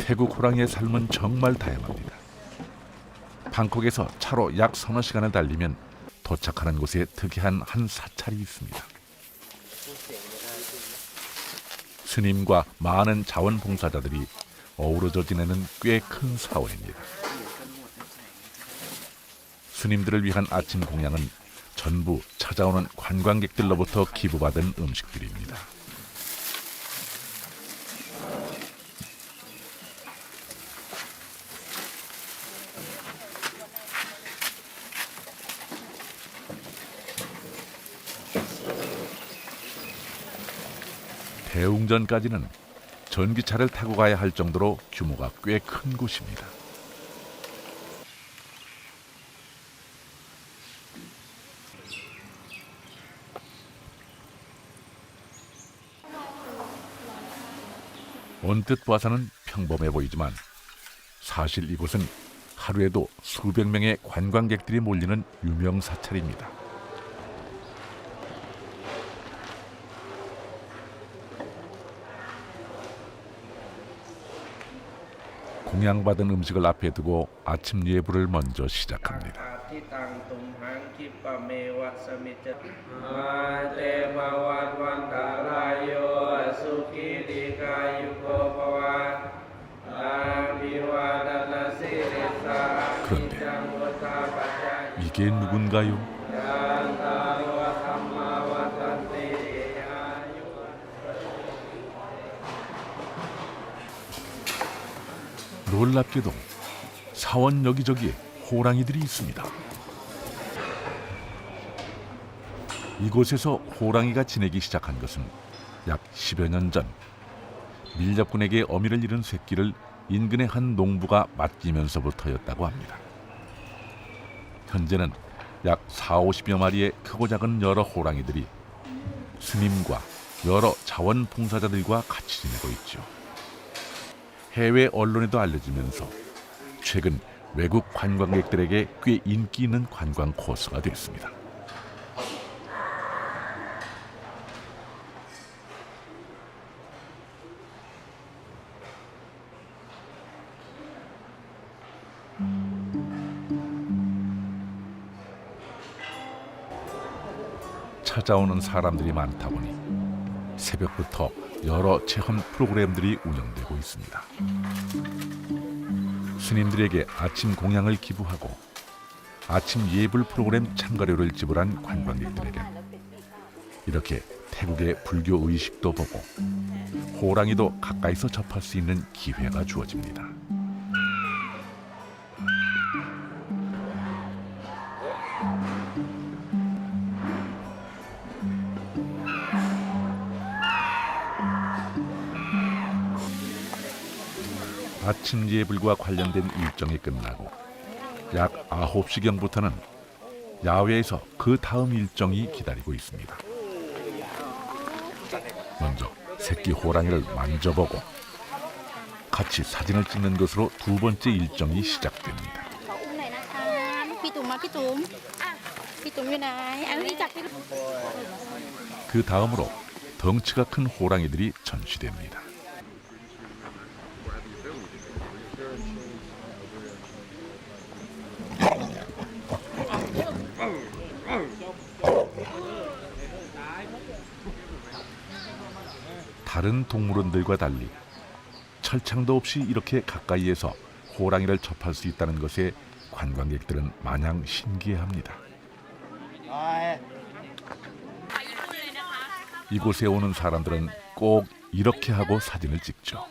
태국 호랑이의 삶은 정말 다양합니다. 방콕에서 차로 약 서너 시간을 달리면 도착하는 곳에 특이한 한 사찰이 있습니다. 스님과 많은 자원봉사자들이 어우러져 지내는 꽤 큰 사원입니다. 스님들을 위한 아침 공양은 전부 찾아오는 관광객들로부터 기부받은 음식들입니다. 대웅전까지는 전기차를 타고 가야 할 정도로 규모가 꽤 큰 곳입니다. 언뜻 봐서는 평범해 보이지만 사실 이곳은 하루에도 수백 명의 관광객들이 몰리는 유명 사찰입니다. 공양받은 음식을 앞에 두고 아침 예불을 먼저 시작합니다. 그런데 이게 누군가요? 놀랍게도 사원 여기저기에 호랑이들이 있습니다. 이곳에서 호랑이가 지내기 시작한 것은 약 10여 년 전 밀렵꾼에게 어미를 잃은 새끼를 인근의 한 농부가 맡기면서부터였다고 합니다. 현재는 약 40~50여 마리의 크고 작은 여러 호랑이들이 스님과 여러 자원봉사자들과 같이 지내고 있죠. 해외 언론에도 알려지면서 최근 외국 관광객들에게 꽤 인기 있는 관광 코스가 됐습니다. 찾아오는 사람들이 많다 보니 새벽부터 여러 체험 프로그램들이 운영되고 있습니다. 스님들에게 아침 공양을 기부하고 아침 예불 프로그램 참가료를 지불한 관광객들에게 이렇게 태국의 불교 의식도 보고 호랑이도 가까이서 접할 수 있는 기회가 주어집니다. 아침 예불과 관련된 일정이 끝나고 약 9시경부터는 야외에서 그 다음 일정이 기다리고 있습니다. 먼저 새끼 호랑이를 만져보고 같이 사진을 찍는 것으로 두 번째 일정이 시작됩니다. 그 다음으로 덩치가 큰 호랑이들이 전시됩니다. 다른 동물원들과 달리 철창도 없이 이렇게 가까이에서 호랑이를 접할 수 있다는 것에 관광객들은 마냥 신기해합니다. 이곳에 오는 사람들은 꼭 이렇게 하고 사진을 찍죠.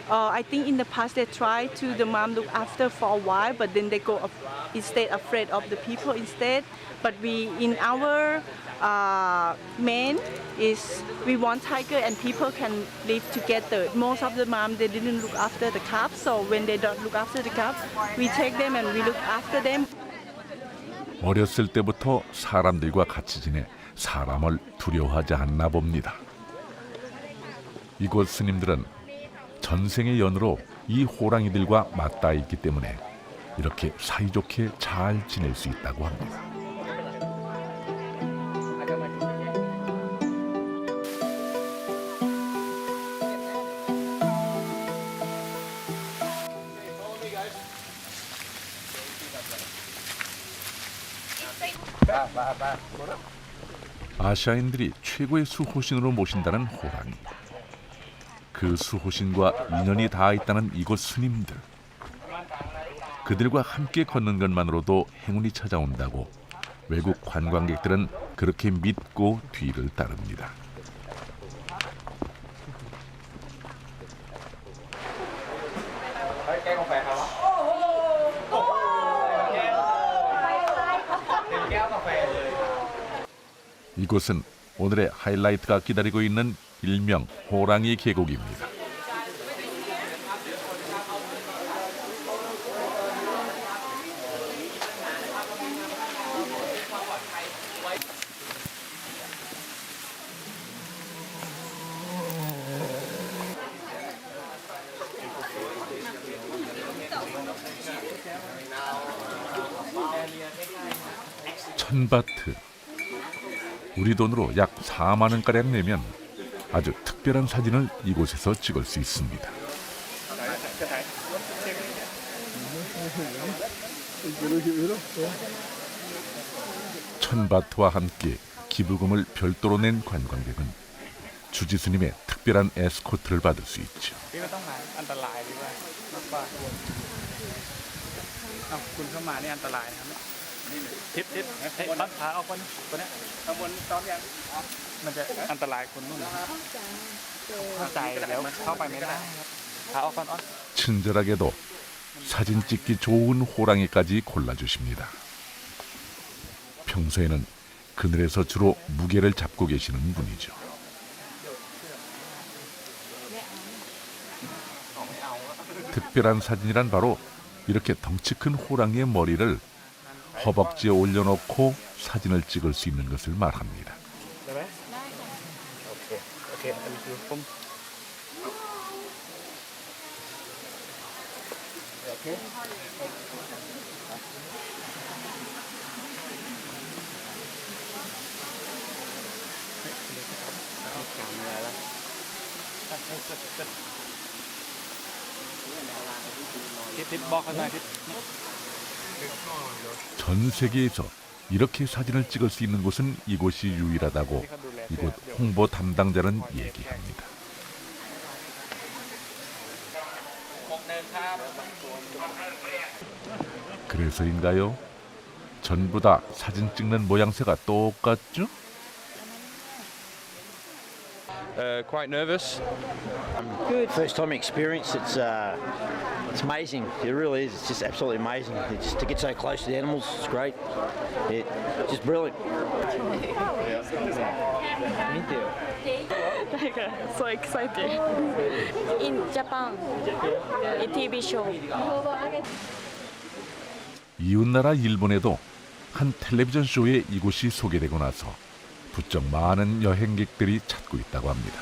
I think in the past they tried to the mom look after for a while, but then they go instead afraid of the people instead. But we in our main is we want tiger and people can live together. Most of the mom they didn't look after the calf, so when they don't look after the calf, we take them and we look after them. 어렸을 때부터 사람들과 같이 지내 사람을 두려워하지 않나 봅니다. 이곳 스님들은 전생의 연으로 이 호랑이들과 맞닿아 있기 때문에 이렇게 사이좋게 잘 지낼 수 있다고 합니다. 아시아인들이 최고의 수호신으로 모신다는 호랑이. 그 수호신과 인연이 닿아 있다는 이곳 스님들. 그들과 함께 걷는 것만으로도 행운이 찾아온다고 외국 관광객들은 그렇게 믿고 뒤를 따릅니다. 이곳은 오늘의 하이라이트가 기다리고 있는 일명 호랑이 계곡입니다. 천바트. 우리 돈으로 약 4만 원가량 내면 아주 특별한 사진을 이곳에서 찍을 수 있습니다. 천바트와 함께 기부금을 별도로 낸 관광객은 주지스님의 특별한 에스코트를 받을 수 있죠. 친절하게도 사진 찍기 좋은 호랑이까지 골라주십니다. 평소에는 그늘에서 주로 무게를 잡고 계시는 분이죠. 특별한 사진이란 바로 이렇게 덩치 큰 호랑이의 머리를 허벅지에 올려놓고 사진을 찍을 수 있는 것을 말합니다. 전 세계에서 이렇게 사진을 찍을 수 있는 곳은 이곳이 유일하다고 이곳 홍보 담당자는 얘기합니다. 그래서인가요? 전부 다 사진 찍는 모양새가 똑같죠? Quite nervous. Good. First time experience. It's amazing. It really is. It's just absolutely amazing. It's just to get so close to the animals. It's great. It's just brilliant. So excited. In Japan, in TV show. 이웃나라 일본에도 한 텔레비전 쇼에 이곳이 소개되고 나서 부쩍 많은 여행객들이 찾고 있다고 합니다.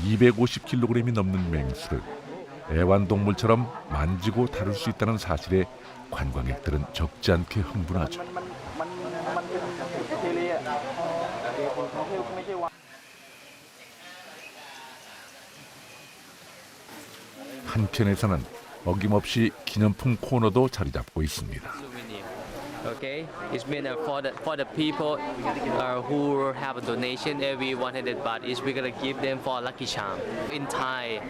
250kg이 넘는 맹수를 애완동물처럼 만지고 다룰 수 있다는 사실에 관광객들은 적지 않게 흥분하죠. 한편에서는 어김없이 기념품 코너도 자리 잡고 있습니다. Okay, it's meant for the people who have a donation every 100 baht is we're gonna give them for lucky charm. In Thai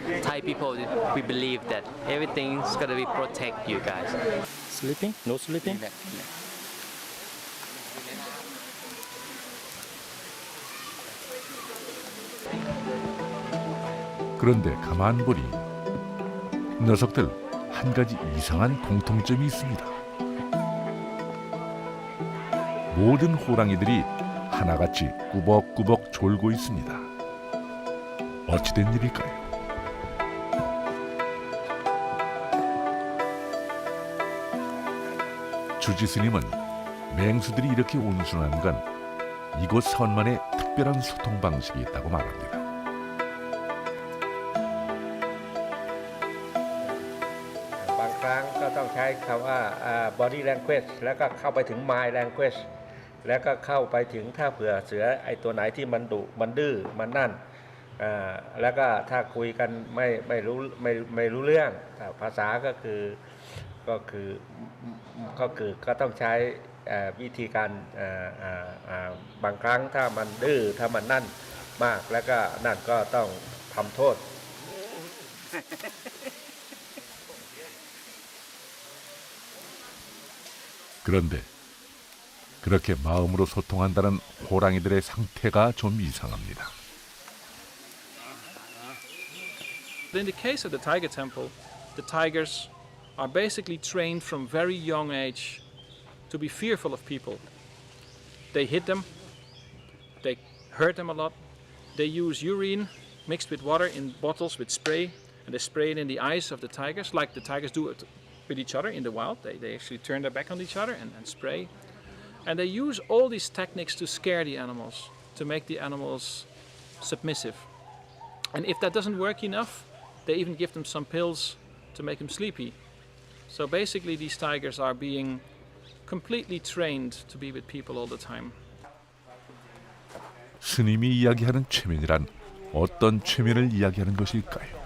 people we believe that everything's gonna be protect you guys. Sleeping? No sleeping? 그런데 가만 보니 녀석들 한 가지 이상한 공통점이 있습니다. 모든 호랑이들이 하나같이 꾸벅꾸벅 졸고 있습니다. 어찌된 일일까요? 주지스님은 맹수들이 이렇게 온순한 건 이곳 사원만의 특별한 소통 방식이 있다고 말합니다.ก็ต้องใช้คำว่า body language แล้วก็เข้าไปถึง mind language แล้วก็เข้าไปถึงถ้าเผื่อเสือไอตัวไหนที่มันดุมันดื้อมันนั่นแล้วก็ถ้าคุยกันไม่รู้เรื่องภาษาก็ต้องใช้ วิธีการบางครั้งถ้ามันดื้อถ้ามันนั่นมากแล้วก็นั่นก็ต้องทำโทษ 그런데 그렇게 마음으로 소통한다는 호랑이들의 상태가 좀 이상합니다. In the case of the Tiger Temple, the tigers are basically trained from very young age to be fearful of people. They hit them, they hurt them a lot, they use urine mixed with water in bottles with spray, and they spray it in the eyes of the tigers like the tigers do it with each other in the wild. They actually turn their back on each other and spray. And they use all these techniques to scare the animals, to make the animals submissive. And if that doesn't work enough, they even give them some pills to make them sleepy. So basically these tigers are being completely trained to be with people all the time. 스님이 이야기하는 최면이란 어떤 최면을 이야기하는 것일까요?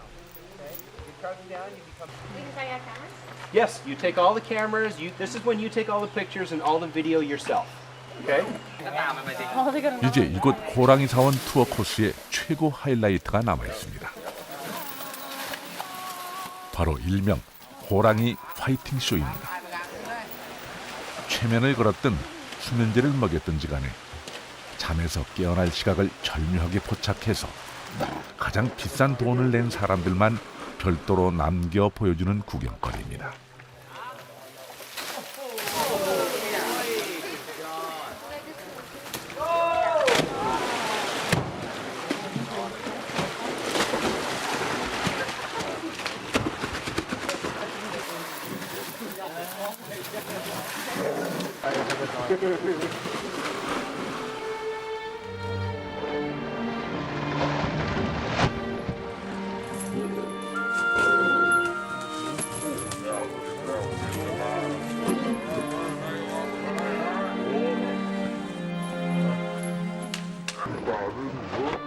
Yes, you take all the cameras. This is when you take all the pictures and all the video yourself. Okay? 이제 이곳 호랑이 사원 투어 코스의 최고 하이라이트가 남아 있습니다. 바로 일명 호랑이 파이팅 쇼입니다. 최면을 걸었든 수면제를 먹였든지 간에 잠에서 깨어날 시각을 절묘하게 포착해서 가장 비싼 돈을 낸 사람들만 별도로 남겨 보여주는 구경거리입니다.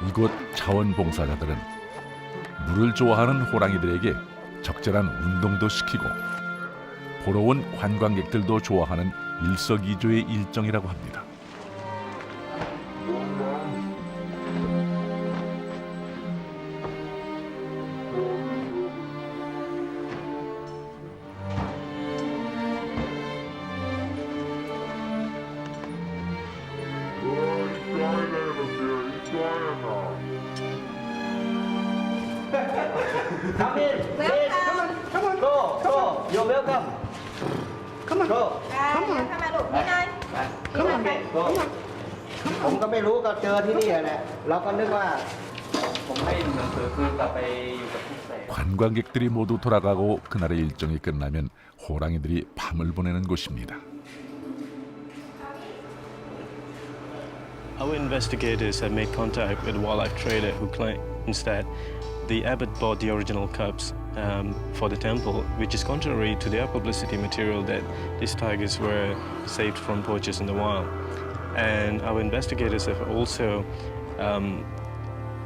이곳 자원봉사자들은 물을 좋아하는 호랑이들에게 적절한 운동도 시키고 보러 온 관광객들도 좋아하는 일석이조의 일정이라고 합니다. 관광객들이 모두 돌아가고 그날의 일정이 끝나면 호랑이들이 밤을 보내는 곳입니다. Our investigators have made contact with a wildlife trader who claims that the abbot bought the original cubs for the temple, which is contrary to their publicity material that these tigers were saved from poachers in the wild. And our investigators have also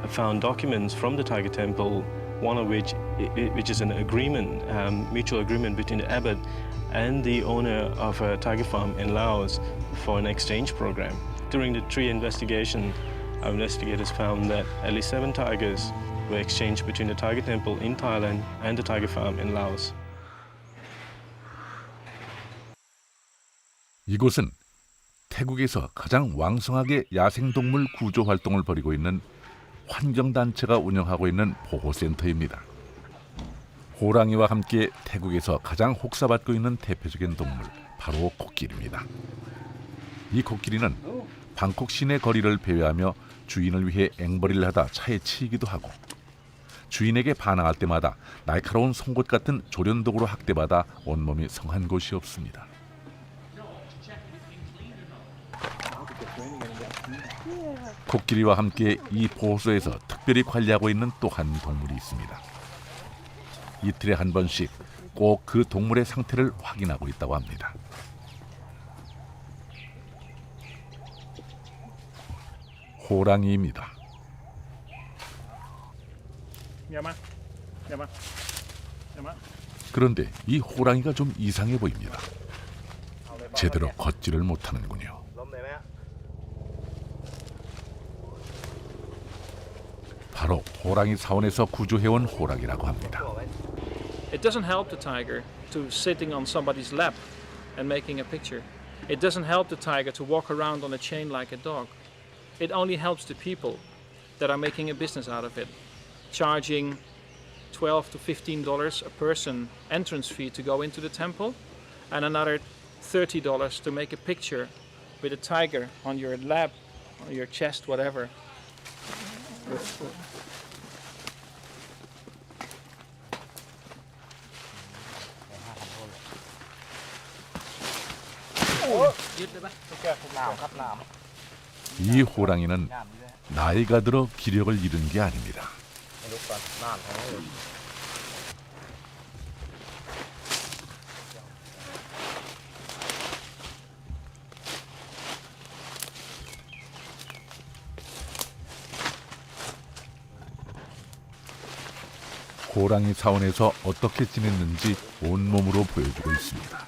found documents from the Tiger Temple, one of which is an agreement, mutual agreement between the abbot and the owner of a tiger farm in Laos for an exchange program. During the tree investigation, our investigators found that at least 7 tigers were exchanged between the Tiger Temple in Thailand and the tiger farm in Laos. 이곳은 태국에서 가장 왕성하게 야생동물 구조 활동을 벌이고 있는 환경단체가 운영하고 있는 보호센터입니다. 호랑이와 함께 태국에서 가장 혹사받고 있는 대표적인 동물, 바로 코끼리입니다. 이 코끼리는 방콕 시내 거리를 배회하며 주인을 위해 앵벌이를 하다 차에 치이기도 하고 주인에게 반항할 때마다 날카로운 송곳 같은 조련독으로 학대받아 온몸이 성한 곳이 없습니다. 코끼리와 함께 이 보호소에서 특별히 관리하고 있는 또 한 동물이 있습니다. 이틀에 한 번씩 꼭 그 동물의 상태를 확인하고 있다고 합니다. 호랑이입니다. 그런데 이 호랑이가 좀 이상해 보입니다. 제대로 걷지를 못하는군요. 바로 호랑이 사원에서 구조해온 호랑이라고 합니다. It doesn't help the tiger to sitting on somebody's lap and making a picture. It doesn't help the tiger to walk around on a chain like a dog. It only helps the people that are making a business out of it, charging $12 to $15 a person entrance fee to go into the temple, and another $30 to make a picture with a tiger on your lap, on your chest, whatever. 이 호랑이는 나이가 들어 기력을 잃은 게 아닙니다. 호랑이 사원에서 어떻게 지냈는지 온몸으로 보여주고 있습니다.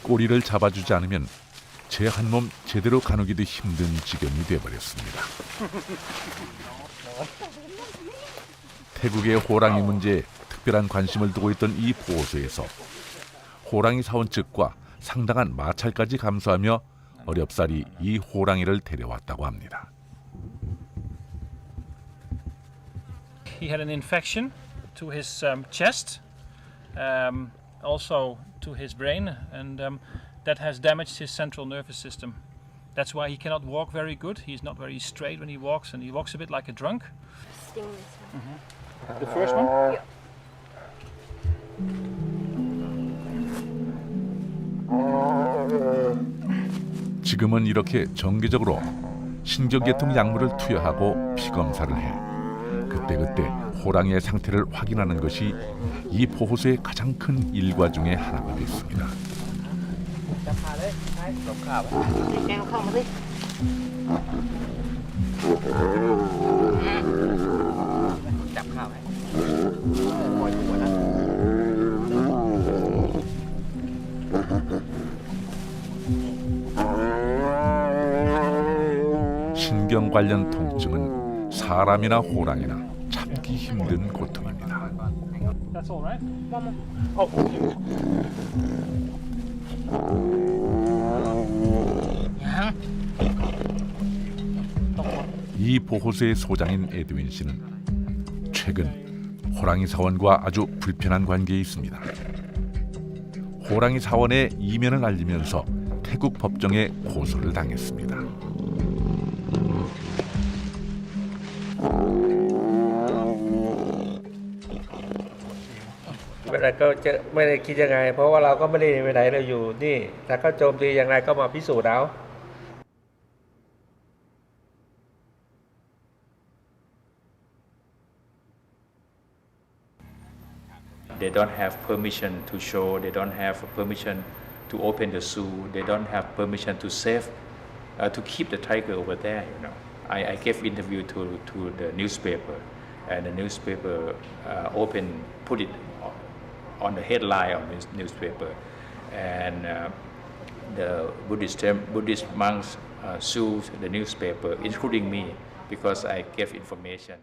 꼬리를 잡아주지 않으면 제 한 몸 제대로 가누기도 힘든 지경이 되어버렸습니다. 태국의 호랑이 문제에 특별한 관심을 두고 있던 이 보호소에서 호랑이 사원 측과 상당한 마찰까지 감수하며 어렵사리 이 호랑이를 데려왔다고 합니다. He had an infection to his chest, also to his brain, and that has damaged his central nervous system. That's why he cannot walk very good. He's not very straight when he walks, and he walks a bit like a drunk. The first one? Yeah. 지금은 이렇게 정기적으로 신경계통 약물을 투여하고 피검사를 해 그때그때 호랑이의 상태를 확인하는 것이 이 보호소의 가장 큰 일과 중에 하나가 됐습니다. 신경 관련 통증은 사람이나 호랑이나 참기 힘든 고통입니다. That's all right. 이 보호소의 소장인 에드윈 씨는 최근 호랑이 사원과 아주 불편한 관계에 있습니다. 호랑이 사원의 이면을 알리면서 태국 법정에 고소를 당했습니다.ไม่ได้คิดยังไงเพราะว่าเราก็ไม่ได้ไปไหนเราอยู่นี่แต่ก็โจมตีอย่างไรก็มาพิสูจน์เอา They don't have permission to show. They don't have permission to open the zoo. They don't have permission to save, to keep the tiger over there. You know, I gave interview to the newspaper, and the newspaper put it on the headline of this newspaper, and the Buddhist monks sued the newspaper, including me, because I gave information.